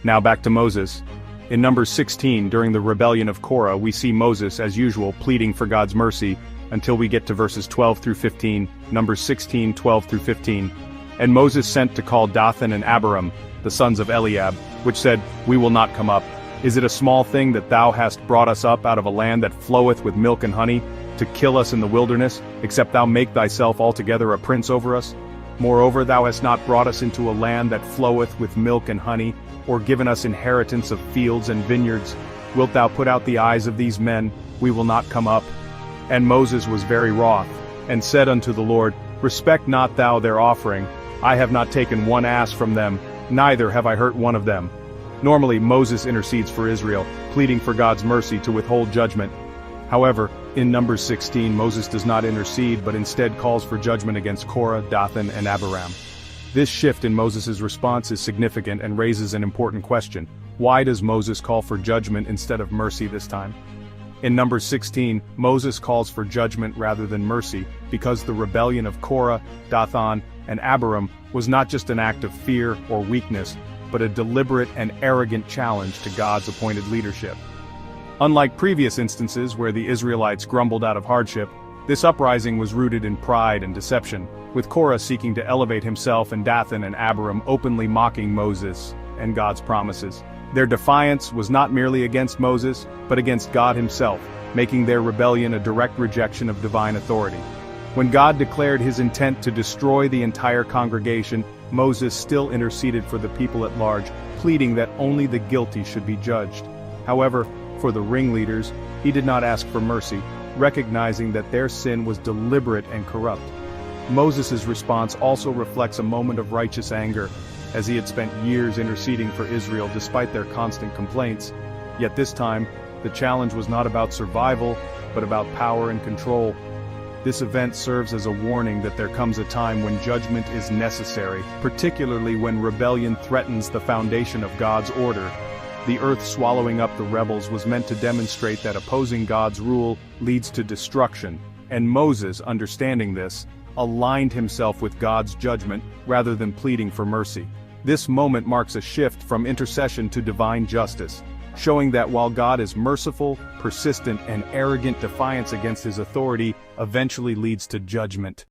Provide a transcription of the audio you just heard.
Now back to Moses. In Numbers 16, during the rebellion of Korah, we see Moses, as usual, pleading for God's mercy, until we get to verses 12 through 15, Numbers 16, 12 through 15. And Moses sent to call Dathan and Abiram, the sons of Eliab, which said, "We will not come up. Is it a small thing that thou hast brought us up out of a land that floweth with milk and honey, to kill us in the wilderness, except thou make thyself altogether a prince over us? Moreover, thou hast not brought us into a land that floweth with milk and honey, or given us inheritance of fields and vineyards. Wilt thou put out the eyes of these men? We will not come up." And Moses was very wroth, and said unto the Lord, "Respect not thou their offering. I have not taken one ass from them, neither have I hurt one of them." Normally, Moses intercedes for Israel, pleading for God's mercy to withhold judgment. However, in Numbers 16, Moses does not intercede but instead calls for judgment against Korah, Dathan, and Abiram. This shift in Moses' response is significant and raises an important question. Why does Moses call for judgment instead of mercy this time? In Numbers 16, Moses calls for judgment rather than mercy, because the rebellion of Korah, Dathan, and Abiram was not just an act of fear or weakness, but a deliberate and arrogant challenge to God's appointed leadership. Unlike previous instances where the Israelites grumbled out of hardship, this uprising was rooted in pride and deception, with Korah seeking to elevate himself and Dathan and Abiram openly mocking Moses and God's promises. Their defiance was not merely against Moses, but against God himself, making their rebellion a direct rejection of divine authority. When God declared his intent to destroy the entire congregation, Moses still interceded for the people at large, pleading that only the guilty should be judged. However, for the ringleaders, he did not ask for mercy, recognizing that their sin was deliberate and corrupt. Moses' response also reflects a moment of righteous anger, as he had spent years interceding for Israel despite their constant complaints. Yet this time, the challenge was not about survival, but about power and control. This event serves as a warning that there comes a time when judgment is necessary, particularly when rebellion threatens the foundation of God's order. The earth swallowing up the rebels was meant to demonstrate that opposing God's rule leads to destruction, and Moses, understanding this, aligned himself with God's judgment rather than pleading for mercy. This moment marks a shift from intercession to divine justice, showing that while God is merciful, persistent, and arrogant defiance against his authority eventually leads to judgment.